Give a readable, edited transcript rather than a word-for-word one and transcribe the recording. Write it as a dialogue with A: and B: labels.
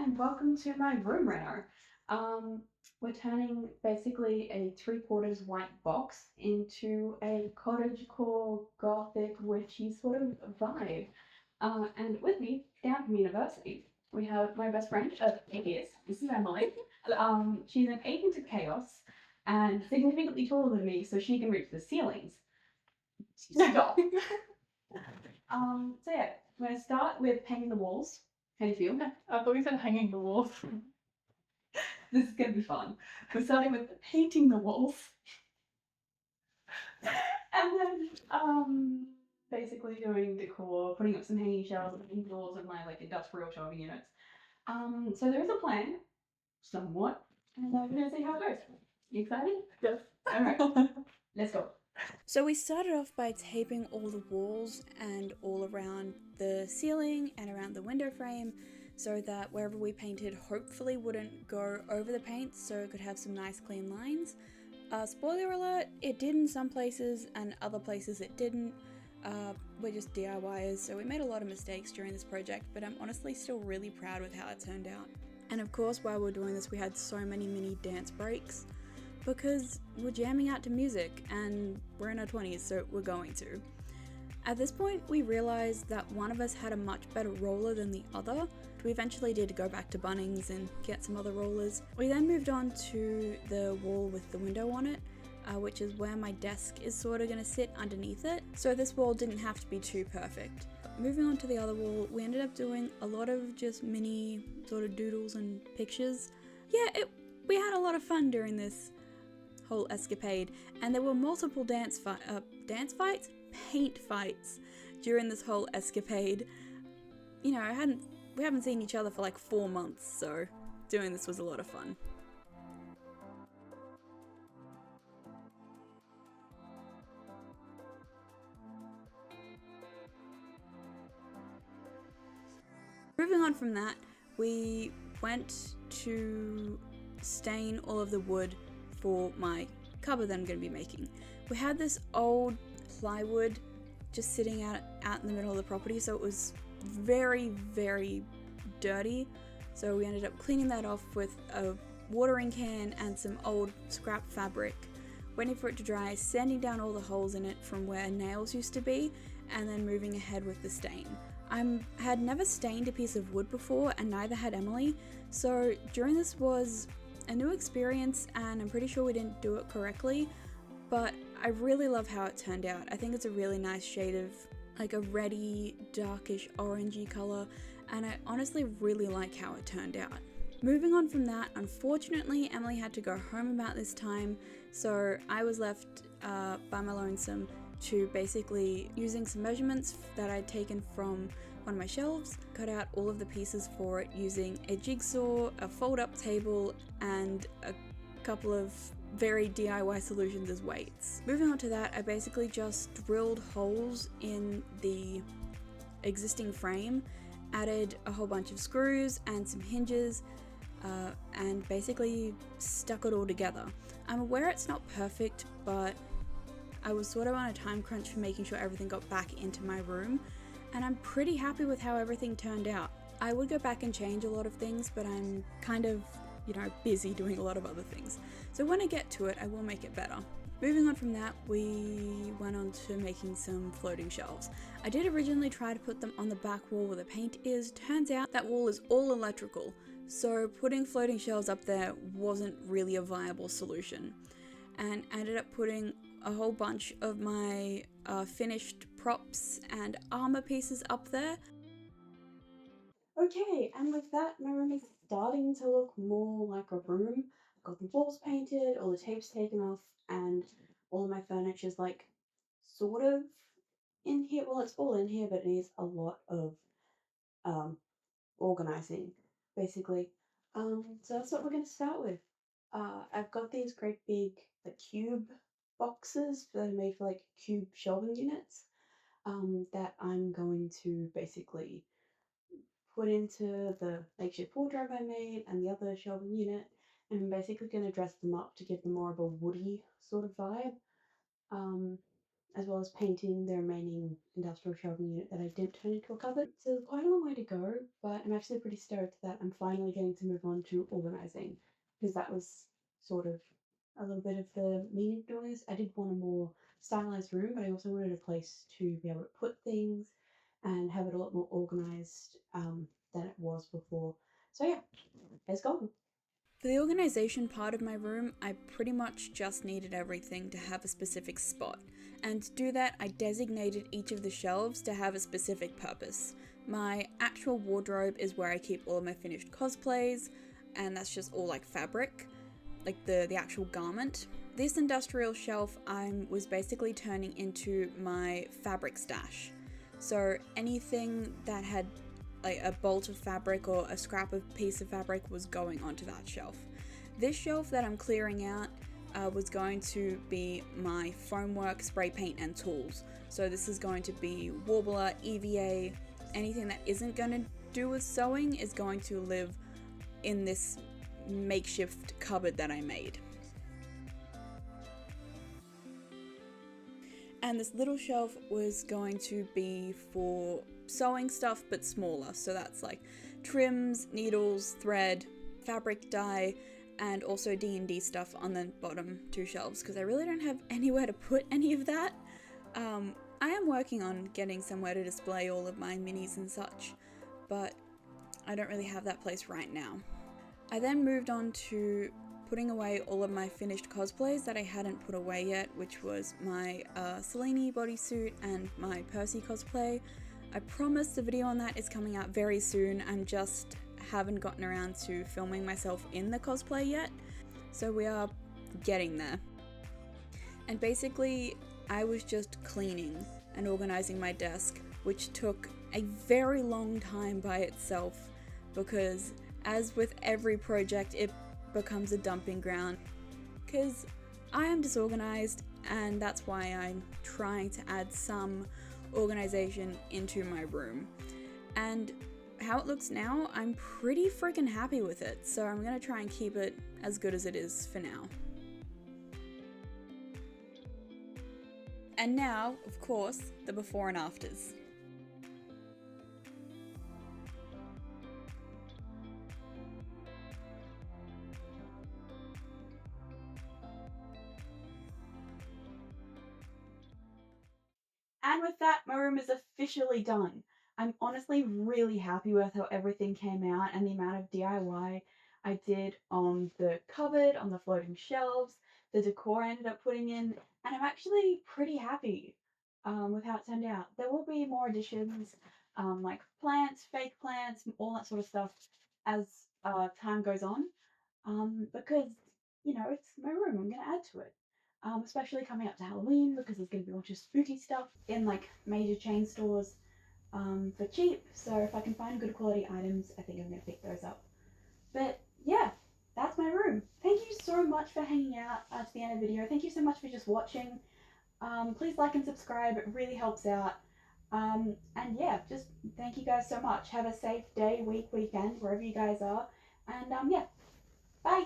A: and welcome to my room reno. We're turning basically a 3/4 white box into a cottagecore gothic witchy sort of vibe. And with me, down from university, we have my best friend of 8 years. This is Emily. She's an agent of chaos and significantly taller than me, so she can reach the ceilings. Stop. So yeah, we're gonna start with painting the walls. How do you feel?
B: I thought you said hanging the walls.
A: This is gonna be fun. We're starting with painting the walls. And then basically doing decor, putting up some hanging shelves and doors of my like industrial shelving units. So there is a plan, somewhat, and we're gonna see how it goes. You excited?
B: Yes.
A: Alright, let's go.
C: So we started off by taping all the walls and all around the ceiling and around the window frame so that wherever we painted hopefully wouldn't go over the paint, so it could have some nice clean lines. Spoiler alert, it did in some places and other places it didn't. We're just DIYers, so we made a lot of mistakes during this project, but I'm honestly still really proud with how it turned out. And of course, while we were doing this, we had so many mini dance breaks because we're jamming out to music and we're in our 20s, so we're going to. At this point, we realised that one of us had a much better roller than the other. We eventually did go back to Bunnings and get some other rollers. We then moved on to the wall with the window on it, which is where my desk is sort of going to sit underneath it, so this wall didn't have to be too perfect. Moving on to the other wall, we ended up doing a lot of just mini sort of doodles and pictures. Yeah, we had a lot of fun during this whole escapade, and there were multiple paint fights during this whole escapade. You know, we haven't seen each other for like 4 months, so doing this was a lot of fun. Moving on from that, we went to stain all of the wood for my cupboard that I'm going to be making. We had this old plywood just sitting out in the middle of the property, so it was very, very dirty. So we ended up cleaning that off with a watering can and some old scrap fabric, waiting for it to dry, sanding down all the holes in it from where nails used to be, and then moving ahead with the stain. I had never stained a piece of wood before, and neither had Emily, so during this was a new experience, and I'm pretty sure we didn't do it correctly, but I really love how it turned out. I think it's a really nice shade of like a reddy, darkish orangey colour, and I honestly really like how it turned out. Moving on from that, unfortunately Emily had to go home about this time, so I was left by my lonesome to basically using some measurements that I'd taken from one of my shelves, cut out all of the pieces for it using a jigsaw, a fold-up table, and a couple of very DIY solutions as weights. Moving on to that, I basically just drilled holes in the existing frame, added a whole bunch of screws and some hinges, and basically stuck it all together. I'm aware it's not perfect, but I was sort of on a time crunch for making sure everything got back into my room, and I'm pretty happy with how everything turned out. I would go back and change a lot of things, but I'm kind of, busy doing a lot of other things. So when I get to it, I will make it better. Moving on from that, we went on to making some floating shelves. I did originally try to put them on the back wall where the paint is. Turns out that wall is all electrical, so putting floating shelves up there wasn't really a viable solution. And I ended up putting a whole bunch of my finished props and armor pieces up there.
A: Okay, and with that, my room is starting to look more like a room. I've got the walls painted, all the tape's taken off, and all of my furniture's like sort of in here. Well, it's all in here, but it needs a lot of organizing, basically. So that's what we're going to start with. I've got these great big like cube boxes that are made for like cube shelving units. That I'm going to basically put into the makeshift wardrobe I made and the other shelving unit, and I'm basically going to dress them up to give them more of a woody sort of vibe. Um, as well as painting the remaining industrial shelving unit that I didn't turn into a cupboard. So quite a long way to go, but I'm actually pretty stoked that I'm finally getting to move on to organizing, because that was sort of a little bit of the meaning of doing this. I did want a more stylized room, but I also wanted a place to be able to put things and have it a lot more organized than it was before. So yeah, let's go.
C: For the organisation part of my room, I pretty much just needed everything to have a specific spot. And to do that, I designated each of the shelves to have a specific purpose. My actual wardrobe is where I keep all of my finished cosplays, and that's just all like fabric, like the actual garment. This industrial shelf I was basically turning into my fabric stash. So anything that had like a bolt of fabric or a scrap of piece of fabric was going onto that shelf. This shelf that I'm clearing out was going to be my foam work, spray paint, and tools. So this is going to be Warbler, EVA, anything that isn't going to do with sewing is going to live in this makeshift cupboard that I made. And this little shelf was going to be for sewing stuff but smaller, so that's like trims, needles, thread, fabric dye, and also D&D stuff on the bottom two shelves because I really don't have anywhere to put any of that. I am working on getting somewhere to display all of my minis and such, but I don't really have that place right now. I then moved on to putting away all of my finished cosplays that I hadn't put away yet, which was my Selene bodysuit and my Percy cosplay. I promise the video on that is coming out very soon. I'm just haven't gotten around to filming myself in the cosplay yet, so we are getting there. And basically, I was just cleaning and organizing my desk, which took a very long time by itself because, as with every project, it becomes a dumping ground because I am disorganized, and that's why I'm trying to add some organization into my room. And how it looks now, I'm pretty freaking happy with it, so I'm gonna try and keep it as good as it is for now. And now, of course, the before and afters.
A: And with that, my room is officially done. I'm honestly really happy with how everything came out and the amount of DIY I did on the cupboard, on the floating shelves, the decor I ended up putting in, and I'm actually pretty happy with how it turned out. There will be more additions, like plants, fake plants, all that sort of stuff as time goes on, because, you know, it's my room, I'm going to add to it. Especially coming up to Halloween because there's going to be a bunch of spooky stuff in like major chain stores for cheap. So if I can find good quality items, I think I'm going to pick those up. But yeah, that's my room. Thank you so much for hanging out to the end of the video. Thank you so much for just watching. Please like and subscribe. It really helps out. And yeah, just thank you guys so much. Have a safe day, week, weekend, wherever you guys are. And yeah, bye.